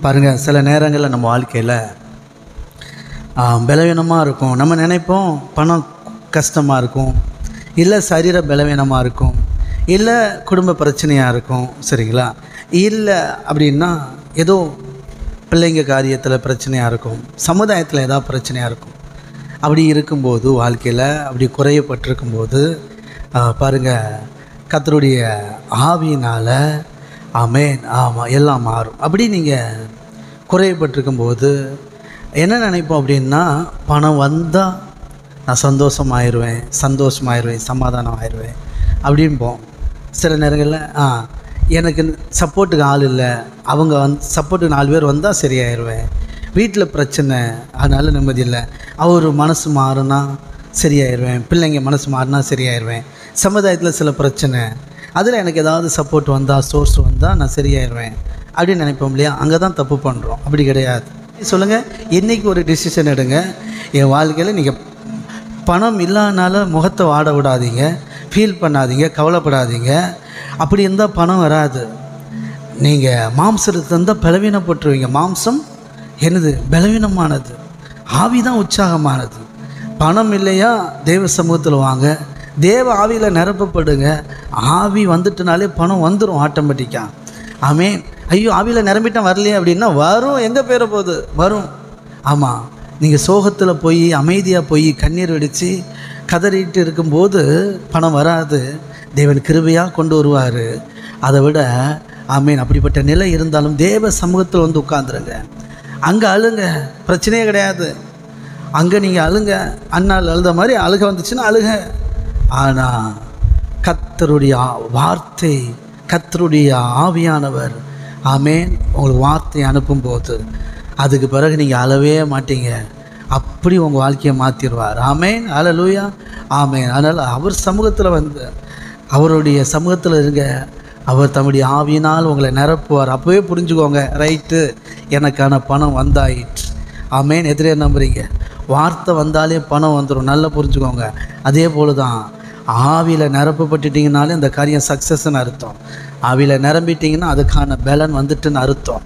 பாருங்கள், சில நேரங்களில் நம்ம வாழ்க்கையில் பலவீனமாக இருக்கும். நம்ம நினைப்போம் பணம் கஷ்டமாக இருக்கும், இல்லை சரீர பலவீனமாக இருக்கும், இல்லை குடும்ப பிரச்சனையாக இருக்கும், சரிங்களா? இல்லை அப்படின்னா ஏதோ பிள்ளைங்க காரியத்தில் பிரச்சனையாக இருக்கும், சமுதாயத்தில் ஏதாவது பிரச்சனையாக இருக்கும். அப்படி இருக்கும்போது, வாழ்க்கையில் அப்படி குறையப்பட்டிருக்கும்போது பாருங்கள், கர்த்தருடைய ஆவியினால் ஆமென் எல்லாம் மாறும். அப்படி நீங்கள் குறையப்பட்டிருக்கும்போது என்ன நினைப்போம் அப்படின்னா, பணம் வந்தால் நான் சந்தோஷமாயிருவேன், சமாதானம் ஆயிடுவேன் அப்படிம்போம். சில நேரங்களில் எனக்கு சப்போர்ட்டுக்கு ஆள் இல்லை, அவங்க சப்போர்ட்டுக்கு 4 பேர் வந்தால் சரியாயிருவேன். வீட்டில் பிரச்சனை, அதனால் நிம்மதி இல்லை. அவர் மனசு மாறினா சரியாயிருவேன், பிள்ளைங்க மனசு மாறினா சரியாயிருவேன். சமுதாயத்தில் சில பிரச்சனை, அதில் எனக்கு ஏதாவது சப்போர்ட் வந்தால், சோர்ஸ் வந்தால் நான் சரியாயிருவேன் அப்படின்னு நினைப்போம் இல்லையா? அங்கே தான் தப்பு பண்ணுறோம். அப்படி கிடையாது. சொல்லுங்கள், இன்றைக்கி ஒரு டிசிஷன் எடுங்க. என் வாழ்க்கையில் நீங்கள் பணம் இல்லாதனால முகத்தை வாட விடாதீங்க, ஃபீல் பண்ணாதீங்க, கவலைப்படாதீங்க. அப்படி இருந்தால் பணம் வராது. நீங்கள் மாம்சத்தை தந்தால் பலவீனப்பட்டுருவீங்க. மாம்சம் என்னது? பலவீனமானது. ஆவி தான் உற்சாகமானது. பணம் இல்லையா, தேவ சமூகத்தில் வாங்க, தேவ ஆவியில் நிரப்பப்படுங்க. ஆவி வந்துட்டுனாலே பணம் வந்துடும் ஆட்டோமேட்டிக்காக. ஆமென். ஐயோ, ஆவியில் நிரம்பிட்டால் வரலையே அப்படின்னா வரும். எங்கே பேர போகுது? வரும். ஆமாம், நீங்கள் சோகத்தில் போய் அமைதியாக போய் கண்ணீர் வெடித்து கதறிட்டு இருக்கும்போது பணம் வராது. தேவன் கிருபையாக கொண்டு வருவார். அதை விட ஆமென், அப்படிப்பட்ட நிலை இருந்தாலும் தேவ சமூகத்தில் வந்து உட்காந்துருங்க. அங்கே அழுங்க, பிரச்சனையே கிடையாது. அங்கே நீங்கள் அழுங்க, அண்ணால் அழுத மாதிரி அழுக வந்துச்சுன்னா அழுக. ஆனால் கர்த்தருடைய வார்த்தை, கர்த்தருடைய ஆவியானவர் ஆமென் உங்களுக்கு வார்த்தை அனுப்பும்போது அதுக்கு பிறகு நீங்கள் அழவே மாட்டீங்க. அப்படி உங்கள் வாழ்க்கையை மாற்றிடுவார். ஆமென், ஹல்லேலூயா, ஆமென். அதனால் அவர் சமூகத்தில் வந்து, அவருடைய சமூகத்தில் இருங்க. அவர் தம்முடைய ஆவியினால் உங்களை நிரப்புவார். அப்போவே புரிஞ்சுக்கோங்க, ரைட்டு, எனக்கான பணம் வந்தாயிற்று. ஆமென். எதிரே நம்புறீங்க? வார்த்தை வந்தாலே பணம் வந்துடும். நல்லா புரிஞ்சுக்கோங்க. அதே போல் தான் ஆவியில் நிரப்பப்பட்டுட்டிங்கனாலே அந்த காரியம் சக்ஸஸ்ன்னு அர்த்தம். ஆவியில் நிரம்பிட்டிங்கன்னா அதுக்கான பலன் வந்துட்டுன்னு அர்த்தம்.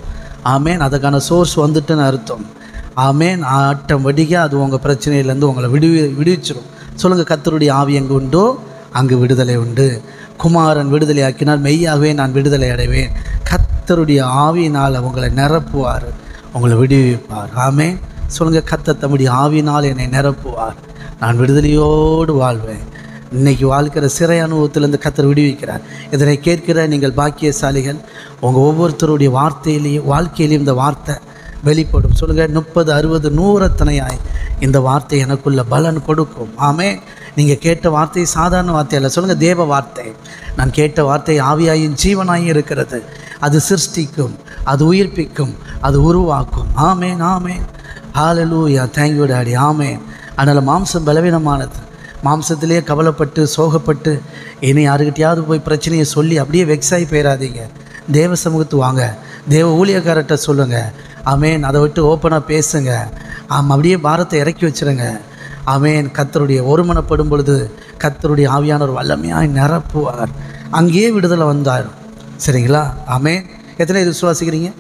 ஆமென். அதுக்கான சோர்ஸ் வந்துட்டுன்னு அர்த்தம். ஆமென். ஆட்டோமேட்டிக்காக அது உங்கள் பிரச்சனையிலேருந்து உங்களை விடுவிச்சிடும். சொல்லுங்கள், கர்த்தருடைய ஆவி எங்கே உண்டோ அங்கு விடுதலை உண்டு. குமாரன் விடுதலை ஆக்கினால் மெய்யாகவே நான் விடுதலை அடைவேன். கர்த்தருடைய ஆவியினால் உங்களை நிரப்புவார், உங்களை விடுவிப்பார். ஆமென். சொல்லுங்கள், கர்த்தர் தம்முடைய ஆவியினால் என்னை நிரப்புவார், நான் விடுதலையோடு வாழ்வேன். இன்றைக்கி வாழ்க்கிற சிறை அனுபவத்திலேருந்து கர்த்தர் விடுவிக்கிறார். இதனை கேட்கிற நீங்கள் பாக்கியசாலிகள். உங்கள் ஒவ்வொருத்தருடைய வாழ்க்கையிலையும் இந்த வார்த்தை வெளிப்படும். சொல்லுங்கள், 30, 60, 100 அத்தனையாய் இந்த வார்த்தை எனக்குள்ள பலன் கொடுக்கும். ஆமென். நீங்கள் கேட்ட வார்த்தை சாதாரண வார்த்தை அல்ல. சொல்லுங்கள், தேவ வார்த்தை. நான் கேட்ட வார்த்தை ஆவியாயும் ஜீவனாயும் இருக்கிறது. அது சிருஷ்டிக்கும், அது உயிர்ப்பிக்கும், அது உருவாக்கும். ஆமென், ஆமென், ஹல்லேலூயா, தேங்க்யூ டாடி. ஆமென். அதனால் மாம்சம் பலவீனமானது. மாம்சத்திலே கவலைப்பட்டு சோகப்பட்டு இனி யாருக்கிட்டையாவது போய் பிரச்சனையை சொல்லி அப்படியே வெக்ஸாகி போயிடாதீங்க. தேவ சமூகத்து வாங்க, தேவ ஊழியக்காரர்கிட்ட சொல்லுங்கள். ஆமென். அதை விட்டு ஓப்பனாக பேசுங்க. அப்படியே பாரத்தை இறக்கி வச்சுருங்க. ஆமென். கர்த்தருடைய ஒருமனப்படும் பொழுது கர்த்தருடைய ஆவியானவர் வல்லமையாக நிரப்புவார். அங்கேயே விடுதலை வந்தார். சரிங்களா? ஆமென். எத்தனை விசுவாசிக்கிறீங்க?